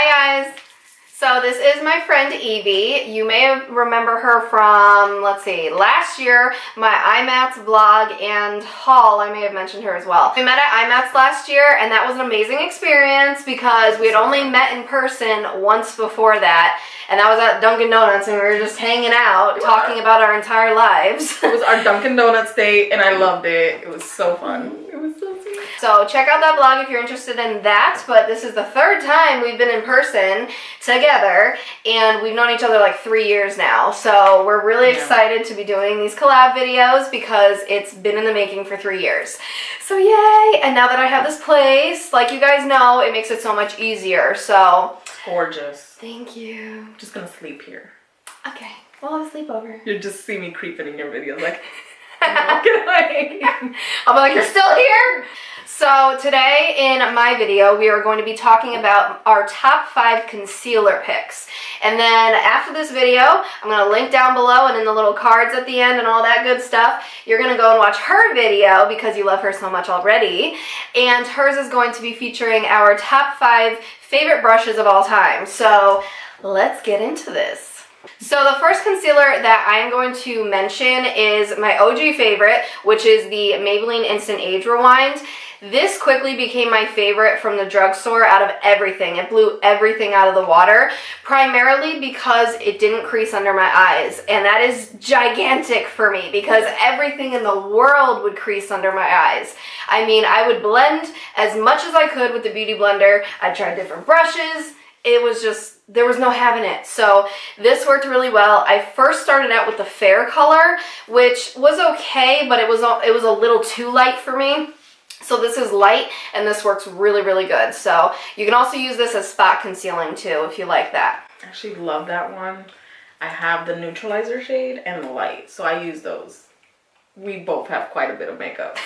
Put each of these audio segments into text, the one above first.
Hi guys! So this is my friend Evie. You may remember her from, let's see, last year, my IMATS vlog and haul. I may have mentioned her as well. We met at IMATS last year and that was an amazing experience because we had only met in person once before that. And that was at Dunkin' Donuts and we were just hanging out, talking about our entire lives. It was our Dunkin' Donuts date and I loved it. It was so fun. It was so sweet. So check out that vlog if you're interested in that, but this is the third time we've been in person together and we've known each other like 3 years now. So we're really excited to be doing these collab videos because it's been in the making for 3 years. So yay! And now that I have this place, like you guys know, it makes it so much easier. So it's gorgeous. Thank you. I'm just gonna sleep here. Okay, we'll have a sleepover. You'll just see me creeping in your videos like walking away. I'll be like, you're still here? So today in my video, we are going to be talking about our top 5 concealer picks. And then after this video, I'm going to link down below and in the little cards at the end and all that good stuff, you're going to go and watch her video because you love her so much already. And hers is going to be featuring our top 5 favorite brushes of all time. So let's get into this. So the first concealer that I'm going to mention is my OG favorite, which is the Maybelline Instant Age Rewind. This quickly became my favorite from the drugstore out of everything. It blew everything out of the water, primarily because it didn't crease under my eyes. And that is gigantic for me because everything in the world would crease under my eyes. I mean, I would blend as much as I could with the Beauty Blender. I tried different brushes. It was just, there was no having it. So this worked really well. I first started out with the fair color, which was okay, but it was a little too light for me. So this is light and this works really, really good. So you can also use this as spot concealing too if you like that. I actually love that one. I have the neutralizer shade and the light, so I use those. We both have quite a bit of makeup.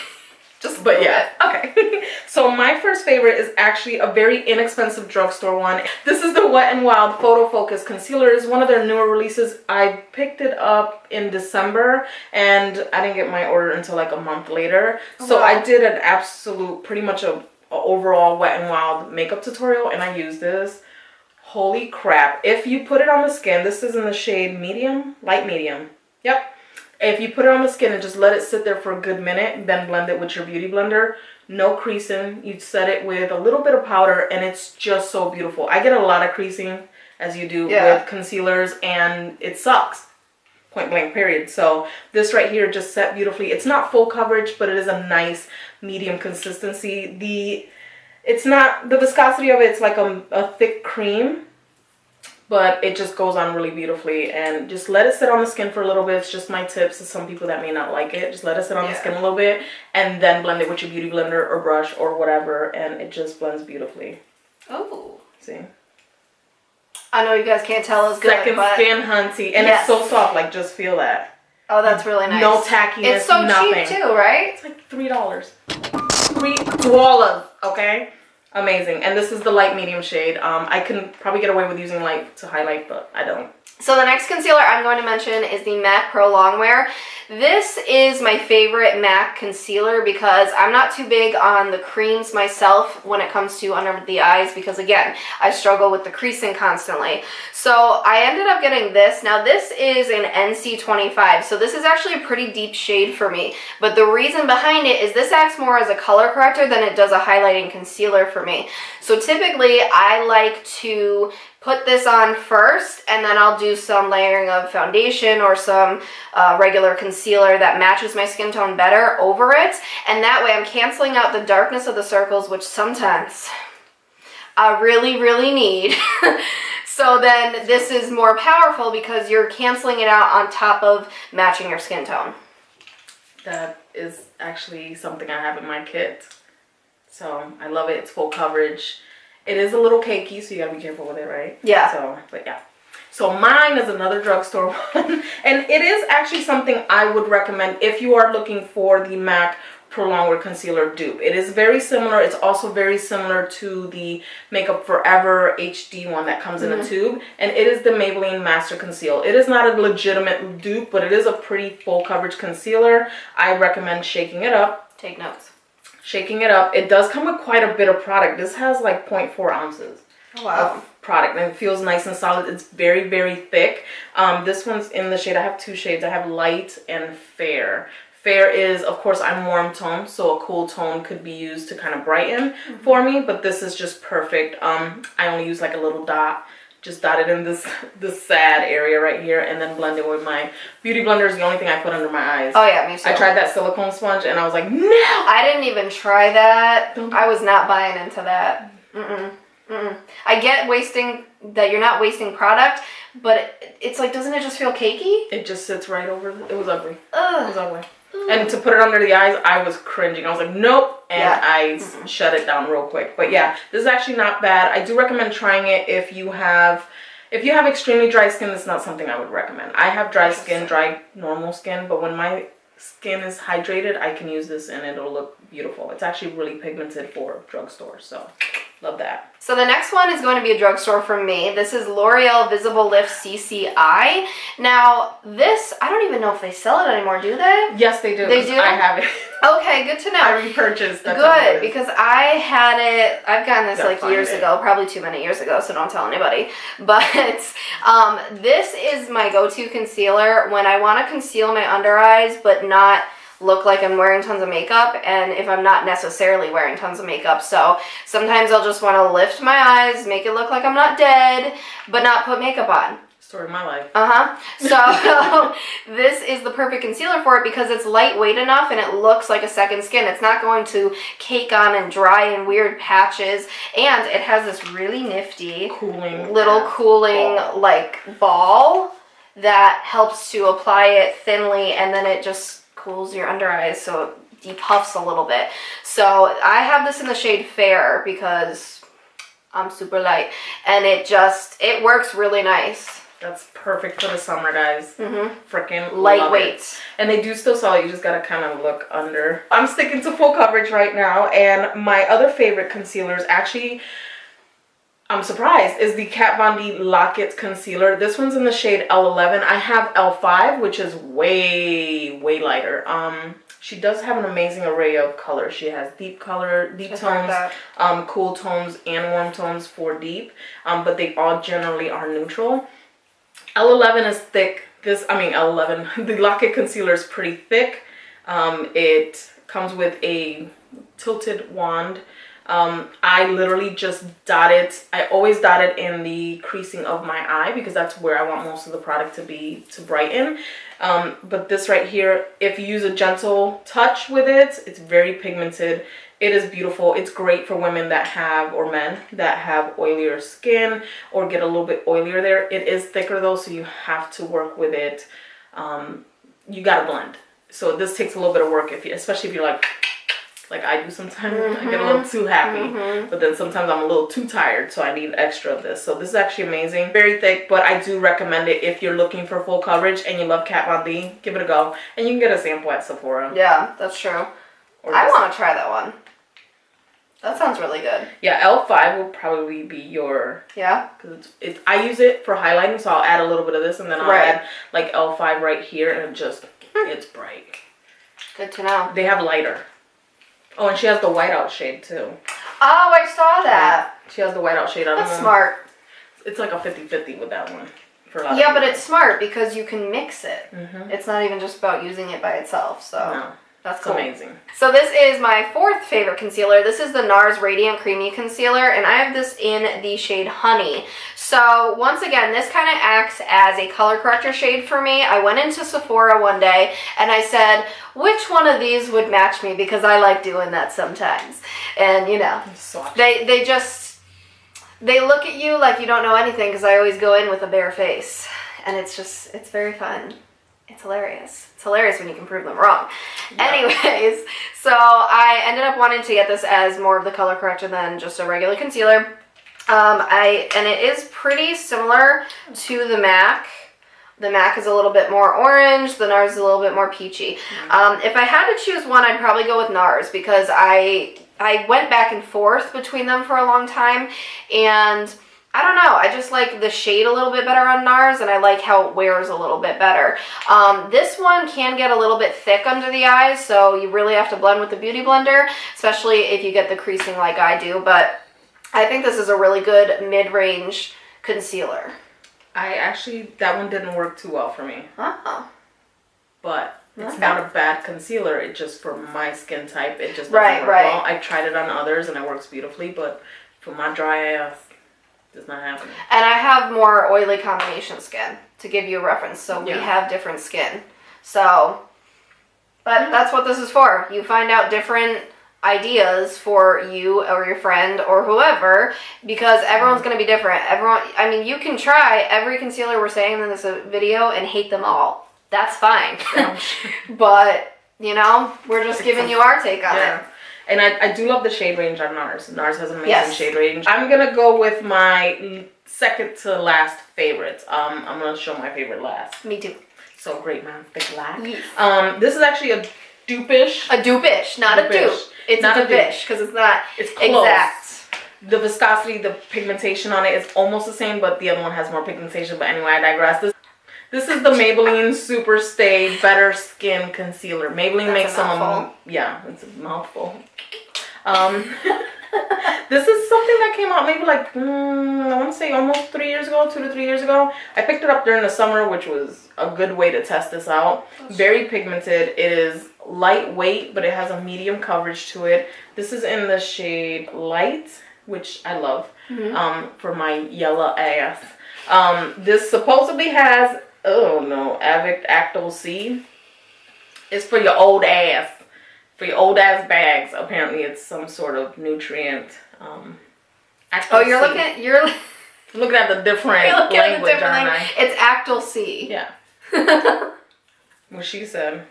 But yeah, okay. So my first favorite is actually a very inexpensive drugstore one. This is the Wet n Wild Photo Focus Concealer. It's one of their newer releases. I picked it up in December and I didn't get my order until like a month later. So I did an absolute, pretty much a overall Wet n Wild makeup tutorial and I used this. Holy crap. If you put it on the skin, this is in the shade medium, light medium. Yep. If you put it on the skin and just let it sit there for a good minute, then blend it with your Beauty Blender, no creasing. You set it with a little bit of powder and it's just so beautiful. I get a lot of creasing, as you do with concealers, and it sucks. Point blank period. So this right here just set beautifully. It's not full coverage, but it is a nice medium consistency. It's not, the viscosity of it's like a thick cream, but it just goes on really beautifully. And just let it sit on the skin for a little bit. It's just my tips to some people that may not like it. Just let it sit on the skin a little bit and then blend it with your Beauty Blender or brush or whatever, and it just blends beautifully. Oh, see, I know you guys can't tell us good, second skin, hunty, and it's so soft. Like, just feel that. Oh, that's really nice. No tackiness. It's so nothing. cheap too, right? It's like $3. $3. Okay. Amazing. And this is the light medium shade. I can probably get away with using light to highlight, but I don't. So the next concealer I'm going to mention is the MAC Pro Longwear. This is my favorite MAC concealer because I'm not too big on the creams myself when it comes to under the eyes because, again, I struggle with the creasing constantly. So I ended up getting this. Now this is an NC25, so this is actually a pretty deep shade for me. But the reason behind it is this acts more as a color corrector than it does a highlighting concealer for me. So typically I like to put this on first and then I'll do some layering of foundation or some regular concealer that matches my skin tone better over it, and that way I'm canceling out the darkness of the circles, which sometimes I really, really need. So then this is more powerful because you're canceling it out on top of matching your skin tone. That is actually something I have in my kit. So I love it. It's full coverage. It is a little cakey, so you gotta be careful with it, right? Yeah. So, but yeah. So mine is another drugstore one, and it is actually something I would recommend if you are looking for the MAC Pro Longwear Concealer dupe. It is very similar. It's also very similar to the Makeup Forever HD one that comes in a tube, and it is the Maybelline Master Conceal. It is not a legitimate dupe, but it is a pretty full coverage concealer. I recommend shaking it up. Take notes. Shaking it up. It does come with quite a bit of product. This has like 0.4 ounces. Wow. Product, and it feels nice and solid. It's very, very thick. This one's in the shade, I have two shades. I have light and fair. Fair is, of course, I'm warm tone, so a cool tone could be used to kind of brighten for me, but this is just perfect. I only use like a little dot, just dot it in this sad area right here, and then blend it with my beauty blender. Is the only thing I put under my eyes. Oh yeah, me too. I tried that silicone sponge and I was like, no! I didn't even try that. I was not buying into that. I get that you're not wasting product, but it's like, doesn't it just feel cakey? It just sits right over. It was ugly. Ugh. It was ugly. And to put it under the eyes, I was cringing. I was like, nope. And I shut it down real quick. But yeah, this is actually not bad. I do recommend trying it if you have extremely dry skin. This is not something I would recommend. I have dry skin, normal skin. But when my skin is hydrated, I can use this and it'll look beautiful. It's actually really pigmented for drugstore. So love that. So the next one is going to be a drugstore from me. This is L'Oreal Visible Lift CCI. Now, this, I don't even know if they sell it anymore, do they? Yes, they do. They do? I have it. Okay, good to know. I repurchased. Good, because I had it, I've gotten this like years ago, probably too many years ago, so don't tell anybody. But this is my go-to concealer when I want to conceal my under eyes, but not look like I'm wearing tons of makeup, and if I'm not necessarily wearing tons of makeup. So sometimes I'll just want to lift my eyes, make it look like I'm not dead, but not put makeup on. Story of my life. So this is the perfect concealer for it because it's lightweight enough and it looks like a second skin. It's not going to cake on and dry in weird patches, and it has this really nifty cooling ball. Like ball that helps to apply it thinly, and then it just cools your under eyes so it depuffs a little bit. So I have this in the shade Fair because I'm super light, and it works really nice. That's perfect for the summer, guys. Freaking lightweight. And they do still sell it. You just gotta kind of look under. I'm sticking to full coverage right now, and my other favorite concealers, actually, I'm surprised, is the Kat Von D Lock-It Concealer. This one's in the shade L11. I have L5, which is way, way lighter. She does have an amazing array of colors. She has deep tones, cool tones, and warm tones for deep. But they all generally are neutral. L11 is thick. L11, the Lock-It Concealer is pretty thick. It comes with a tilted wand. I literally just dot it. I always dot it in the creasing of my eye because that's where I want most of the product to be to brighten. But this right here, if you use a gentle touch with it, it's very pigmented. It is beautiful. It's great for women that have, or men that have oilier skin or get a little bit oilier there. It is thicker though, so you have to work with it. You gotta blend. So this takes a little bit of work, especially if you're like I do sometimes. I get a little too happy, but then sometimes I'm a little too tired, so I need extra of this. So this is actually amazing. Very thick, but I do recommend it if you're looking for full coverage and you love Kat Von D. Give it a go. And you can get a sample at Sephora. Yeah, that's true. I want to try that one. That sounds really good. Yeah, L5 will probably be your... Yeah? Because I use it for highlighting, so I'll add a little bit of this, and then I'll add like L5 right here, and it just, it's bright. Good to know. They have lighter. Oh, and she has the whiteout shade too. Oh, I saw that. She has the whiteout shade on. That's smart. It's like a 50-50 with that one. For a lot yeah, but it's smart because you can mix it. Mm-hmm. It's not even just about using it by itself. So no, that's cool. Amazing. So this is my fourth favorite concealer. This is the NARS Radiant Creamy Concealer, and I have this in the shade Honey. So once again, this kind of acts as a color corrector shade for me. I went into Sephora one day and I said, which one of these would match me? Because I like doing that sometimes. And you know, they look at you like you don't know anything because I always go in with a bare face. And it's very fun. It's hilarious. It's hilarious when you can prove them wrong. Yeah. Anyways, so I ended up wanting to get this as more of the color corrector than just a regular concealer. And it is pretty similar to the MAC. The MAC is a little bit more orange. The NARS is a little bit more peachy. If I had to choose one, I'd probably go with NARS because I went back and forth between them for a long time, and I don't know, I just like the shade a little bit better on NARS, and I like how it wears a little bit better. This one can get a little bit thick under the eyes, so you really have to blend with the Beauty Blender, especially if you get the creasing like I do, but I think this is a really good mid-range concealer. That one didn't work too well for me. Oh. But it's not a bad concealer. It just, for my skin type, it just doesn't work well. I tried it on others and it works beautifully, but for my dry ass, it's not happening. And I have more oily combination skin, to give you a reference. So we have different skin. So, but that's what this is for. You find out different ideas for you or your friend or whoever, because everyone's going to be different. I mean, you can try every concealer we're saying in this video and hate them all. That's fine. But, you know, we're just giving you our take on it. And I do love the shade range on NARS. NARS has an amazing shade range. I'm going to go with my second to last favorites. I'm going to show my favorite last. Me too. So great, man. Thick black. Yes. This is actually a dupe-ish. A dupe-ish, not a dupe. It's not a dupe-ish because it's not exact. The viscosity, the pigmentation on it is almost the same, but the other one has more pigmentation. But anyway, I digress. This is the Maybelline Super Stay Better Skin Concealer. Maybelline makes some, it's a mouthful. This is something that came out maybe like, I want to say almost 3 years ago, 2 to 3 years ago. I picked it up during the summer, which was a good way to test this out. Very pigmented. It is lightweight, but it has a medium coverage to it. This is in the shade Light, which I love, for my yellow ass. This supposedly has, Avic Actol C. It's for your old ass. For your old ass bags. Apparently it's some sort of nutrient. You're looking at the different language, aren't I? It's Actol C. Yeah. What she said.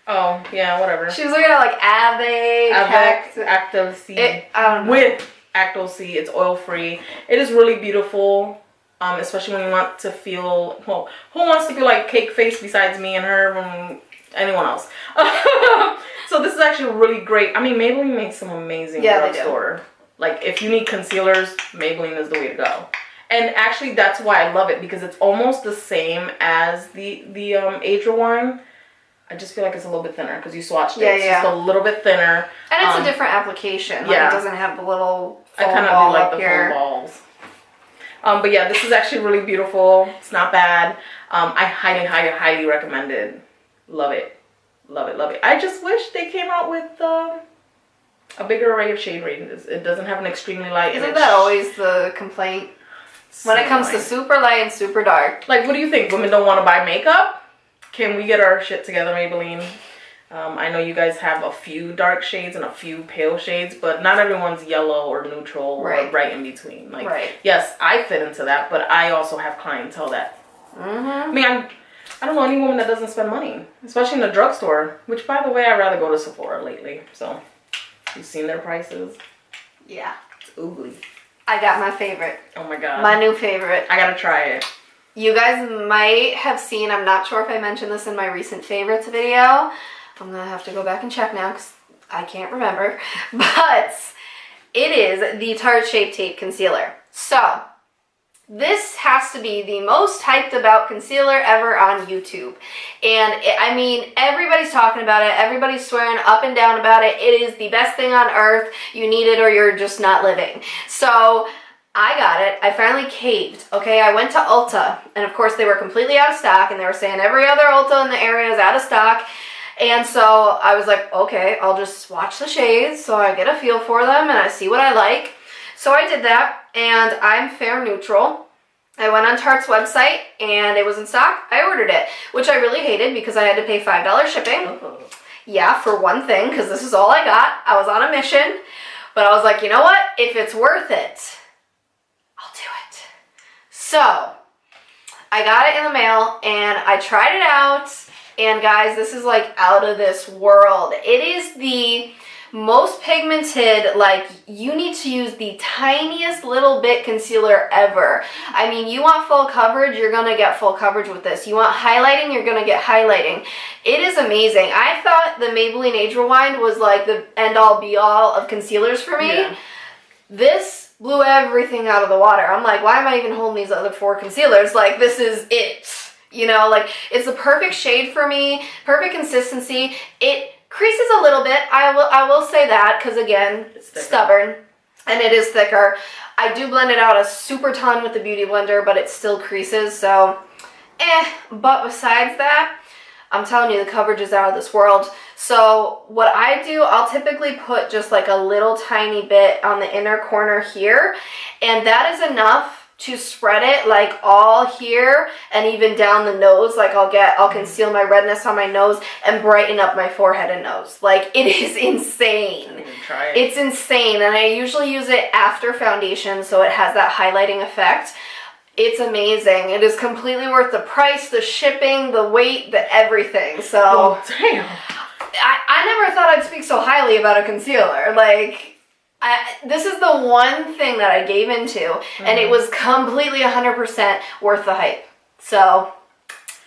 Oh, yeah, whatever. She was looking at like Avic Actol C. I don't know. With Actol C, it's oil free. It is really beautiful. Especially when you want to feel, well, who wants to feel like cake face besides me and her and anyone else? So this is actually really great. I mean, Maybelline makes some amazing drugstore. Like, if you need concealers, Maybelline is the way to go. And actually, that's why I love it, because it's almost the same as the Age Rewind. I just feel like it's a little bit thinner because you swatched it. It's just a little bit thinner. And it's a different application. Like, it doesn't have the little I kind of do like the full balls. But yeah, this is actually really beautiful. It's not bad. I highly, highly, highly recommend it. Love it. Love it, love it. I just wish they came out with a bigger array of shade ranges. It doesn't have an extremely light. Isn't that always the complaint? When it comes to super light and super dark. Like, what do you think? Women don't want to buy makeup? Can we get our shit together, Maybelline? I know you guys have a few dark shades and a few pale shades, but not everyone's yellow or neutral or right in between. Like, yes, I fit into that, but I also have clientele that. I mean, I don't know any woman that doesn't spend money, especially in the drugstore, which, by the way, I'd rather go to Sephora lately. So, you've seen their prices? Yeah. It's oogly. I got my favorite. Oh my god. My new favorite. I gotta try it. You guys might have seen, I'm not sure if I mentioned this in my recent favorites video. I'm gonna have to go back and check now because I can't remember. But it is the Tarte Shape Tape Concealer. So, this has to be the most hyped about concealer ever on YouTube. And I mean, everybody's talking about it. Everybody's swearing up and down about it. It is the best thing on earth. You need it or you're just not living. So I got it. I finally caved. Okay, I went to Ulta. And of course, they were completely out of stock. And they were saying every other Ulta in the area is out of stock. And so I was like, okay, I'll just swatch the shades so I get a feel for them and I see what I like. So I did that, and I'm fair neutral. I went on Tarte's website, and it was in stock. I ordered it, which I really hated because I had to pay $5 shipping. Yeah, for one thing, because this is all I got. I was on a mission, but I was like, you know what? If it's worth it, I'll do it. So I got it in the mail, and I tried it out, and guys, this is like out of this world. It is the most pigmented, like, you need to use the tiniest little bit concealer ever. I mean, you want full coverage, you're gonna get full coverage with this. You want highlighting, you're gonna get highlighting. It is amazing. I thought the Maybelline Age Rewind was like the end-all be-all of concealers for me. Yeah. This blew everything out of the water. I'm like, why am I even holding these other 4 concealers? Like, this is it. You know, like, it's the perfect shade for me, perfect consistency. It creases a little bit. I will say that because, again, stubborn. and it is thicker. I do blend it out a super ton with the Beauty Blender, but it still creases, so But besides that, I'm telling you, the coverage is out of this world. So what I do, I'll typically put just like a little tiny bit on the inner corner here, and that is enough to spread it like all here and even down the nose. Like I'll conceal my redness on my nose and brighten up my forehead and nose. Like, it is insane. Try it. It's insane, and I usually use it after foundation, so it has that highlighting effect. It's amazing. It is completely worth the price, the shipping, the weight, the everything. So, well, damn. I never thought I'd speak so highly about a concealer. Like, this is the one thing that I gave into, and it was completely 100% worth the hype. So,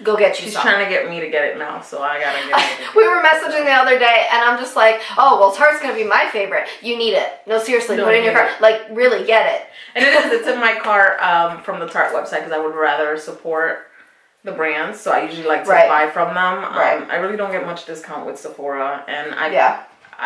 go get you She's some. trying to get me to get it now, so I gotta get it. We were messaging the other day, and I'm just like, oh, well, Tarte's gonna be my favorite. You need it. No, seriously, put it in your cart. Like, really get it. And it's in my cart from the Tarte website because I would rather support the brands, so I usually like to buy from them. I really don't get much discount with Sephora, and I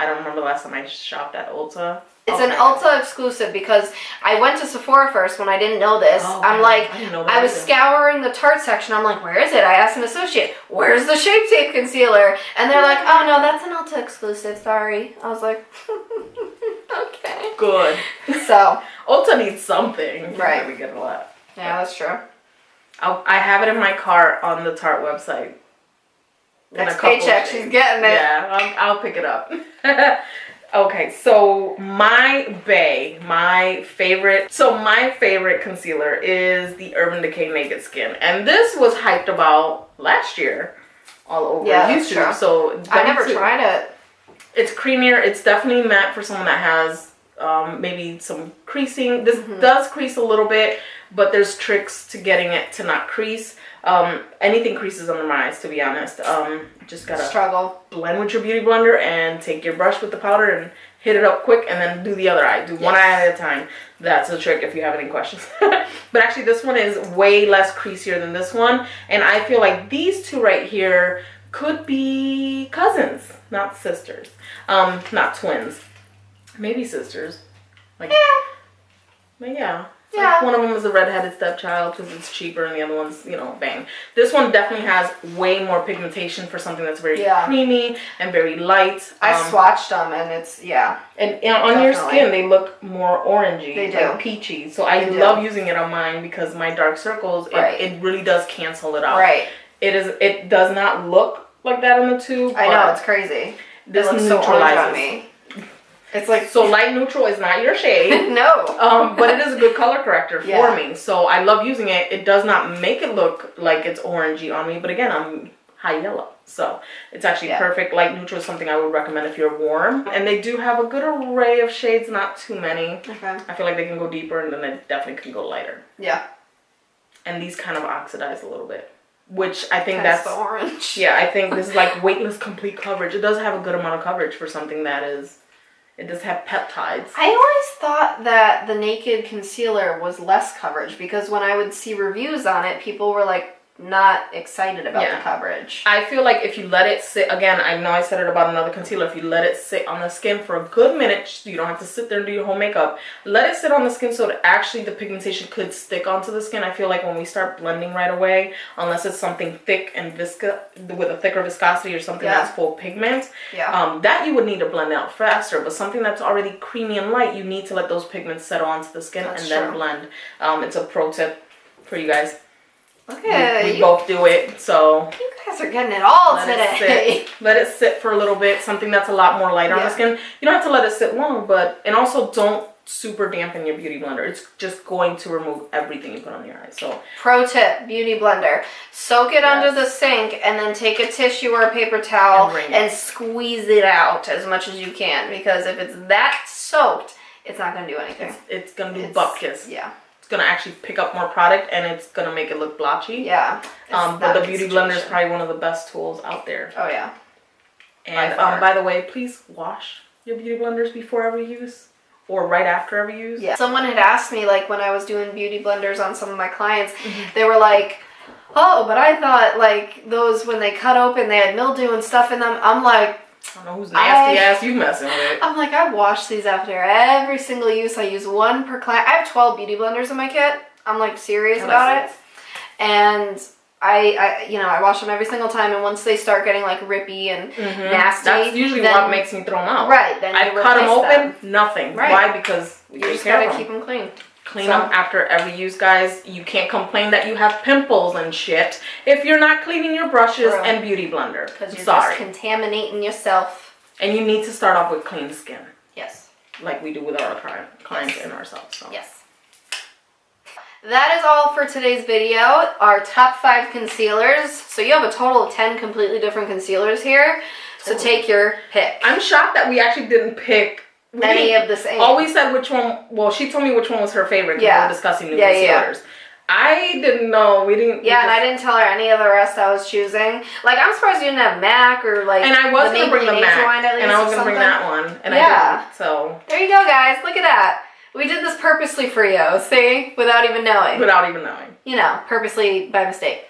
don't remember the last time I shopped at Ulta. It's an Ulta exclusive because I went to Sephora first when I didn't know this. I'm like, I was scouring the Tarte section. I'm like, where is it? I asked an associate, where's the Shape Tape concealer? And they're like, oh no, that's an Ulta exclusive. Sorry. I was like, okay. Good. So Ulta needs something. Right. We get a lot. Yeah, that's true. I have it in my cart on the Tarte website. Next paycheck, she's getting it. Yeah, I'll pick it up. Okay, so my favorite concealer is the Urban Decay Naked Skin. And this was hyped about last year all over YouTube. So I never tried it. It's creamier. It's definitely matte for someone that has maybe some creasing. This does crease a little bit, but there's tricks to getting it to not crease. Anything creases under my eyes, to be honest. Just gotta blend with your beauty blender and take your brush with the powder and hit it up quick, and then do the other eye. Do one eye at a time. That's the trick if you have any questions. But actually, this one is way less creasier than this one, and I feel like these two right here could be cousins, not sisters, not twins, maybe sisters. Like, but yeah. Like one of them is a redheaded stepchild because it's cheaper, and the other one's, you know, bang. This one definitely has way more pigmentation for something that's very creamy and very light. I swatched them, and it's, And on your skin, they look more orangey. They do. Like peachy. So I love using it on mine because my dark circles, it really does cancel it out. Right. It does not look like that on the tube. I know, it's crazy. This it looks neutralizes. so orange on me. It's like, so light neutral is not your shade. No. But it is a good color corrector for me. So I love using it. It does not make it look like it's orangey on me. But again, I'm high yellow. So it's actually perfect. Light neutral is something I would recommend if you're warm. And they do have a good array of shades, not too many. Okay. I feel like they can go deeper, and then they definitely can go lighter. Yeah. And these kind of oxidize a little bit, which I think that's the orange. Yeah, I think this is like weightless complete coverage. It does have a good amount of coverage for something that is... It does have peptides. I always thought that the Naked Concealer was less coverage because when I would see reviews on it, people were like not excited about the coverage. I feel like if you let it sit, again, I know I said it about another concealer, if you let it sit on the skin for a good minute, you don't have to sit there and do your whole makeup, let it sit on the skin so that actually the pigmentation could stick onto the skin. I feel like when we start blending right away, unless it's something thick and with a thicker viscosity or something that's full pigment, that you would need to blend out faster. But something that's already creamy and light, you need to let those pigments settle onto the skin then blend. It's a pro tip for you guys. Okay. We both do it, so... You guys are getting it all today. Let it sit for a little bit, something that's a lot more light on the skin. You don't have to let it sit long, and also don't super dampen your beauty blender. It's just going to remove everything you put on your eyes. So, pro tip, beauty blender. Soak it under the sink and then take a tissue or a paper towel and squeeze it out as much as you can, because if it's that soaked, it's not going to do anything. It's going to do butt kiss. Yeah. It's going to actually pick up more product, and it's going to make it look blotchy. Yeah. But the beauty blender is probably one of the best tools out there. Oh, yeah. And by the way, please wash your beauty blenders before every use or right after every use. Yeah. Someone had asked me, like, when I was doing beauty blenders on some of my clients, they were like, oh, but I thought, like, those, when they cut open, they had mildew and stuff in them. I'm like, I don't know whose nasty ass you messing with. I'm like, I wash these after every single use. I use one per client. I have 12 beauty blenders in my kit. I'm like serious about it. And I wash them every single time. And once they start getting like rippy and nasty, that's usually what makes me throw them out. Right. Then I cut them open, nothing. Right. Why? Because you just gotta keep them clean. Clean them after every use, guys. You can't complain that you have pimples and shit if you're not cleaning your brushes and beauty blender. Because you're just contaminating yourself. And you need to start off with clean skin. Yes. Like we do with our clients and ourselves. So. Yes. That is all for today's video. Our top 5 concealers. So you have a total of 10 completely different concealers here. So take your pick. I'm shocked that we actually didn't pick any of the same. Always said which one. Well, she told me which one was her favorite. Yeah. We were discussing new concealers. I didn't know. We didn't. Yeah, and I didn't tell her any of the rest I was choosing. Like, I'm surprised you didn't have MAC or like. And I was gonna bring the MAC, and I was gonna bring that one, and I didn't. So there you go, guys. Look at that. We did this purposely for you. See, without even knowing. Without even knowing. You know, purposely by mistake.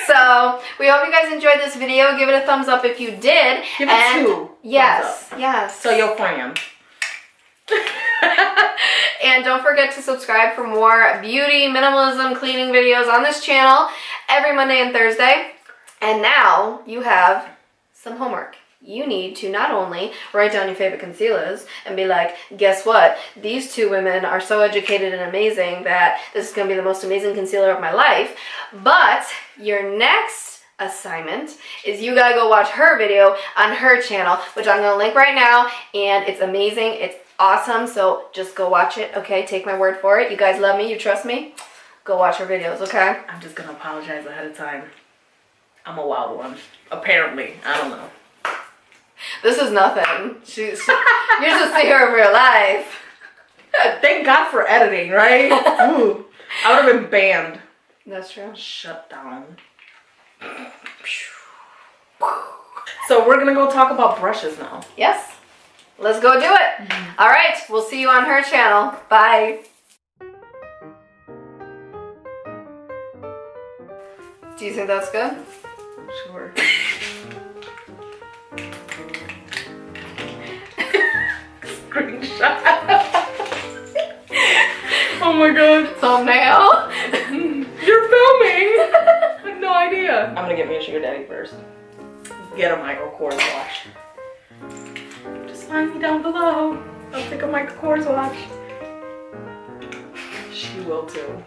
So we hope you guys enjoyed this video. Give it a thumbs up if you did. Give it 2. Yes, yes. So your friend. And don't forget to subscribe for more beauty, minimalism, cleaning videos on this channel every Monday and Thursday. And now you have some homework. You need to not only write down your favorite concealers and be like, guess what? These 2 women are so educated and amazing that this is going to be the most amazing concealer of my life. But your next assignment is you got to go watch her video on her channel, which I'm going to link right now. And it's amazing. It's awesome. So just go watch it. Okay. Take my word for it. You guys love me. You trust me. Go watch her videos. Okay. I'm just going to apologize ahead of time. I'm a wild one. Apparently. I don't know. This is nothing. You're just see her in real life. Thank God for editing, right? Ooh, I would have been banned. That's true. Shut down. So we're going to go talk about brushes now. Yes. Let's go do it. All right. We'll see you on her channel. Bye. Do you think that's good? Sure. Screenshot. Oh my god. Thumbnail. You're filming. I have no idea. I'm gonna get me a sugar daddy first. Get a Michael Kors watch. Just find me down below. I'll take a Michael Kors watch. She will too.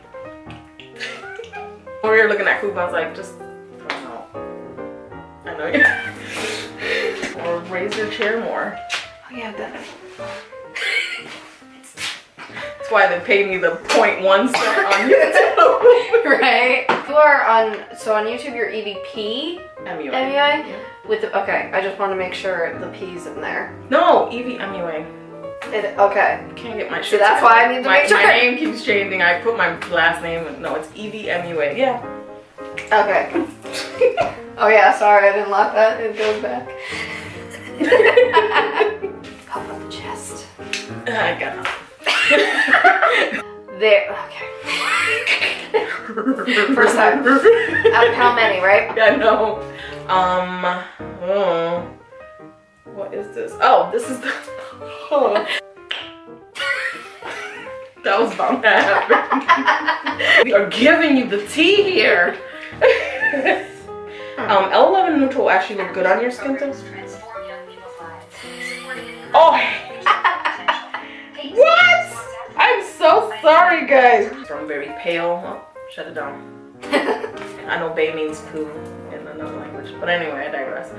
When we were looking at coupons, like, just throw them out. I know you. Or raise your chair more. Oh yeah, that. That's why they paid me the 0.1 cent on YouTube. Right. You are on YouTube you're EVP MUA. Yeah. With the, okay, I just want to make sure the P's in there. No, IvyMUA. Okay. Can't get my shit. See, that's why I need to make sure. My name keeps changing. I put my last name. No, it's IvyMUA. Yeah. Okay. Oh yeah, sorry, I didn't lock that. It goes back. Pop up the chest. I got it. There. Okay. First time. Out of how many, right? I know. What is this? Oh, this is the. Oh. That was bound to happen. We are giving you the tea here. L11 neutral will actually look good on your skin too. Oh. What? I'm so sorry, guys. So I'm very pale. Oh, shut it down. I know bae means poo in another language, but anyway, I digress.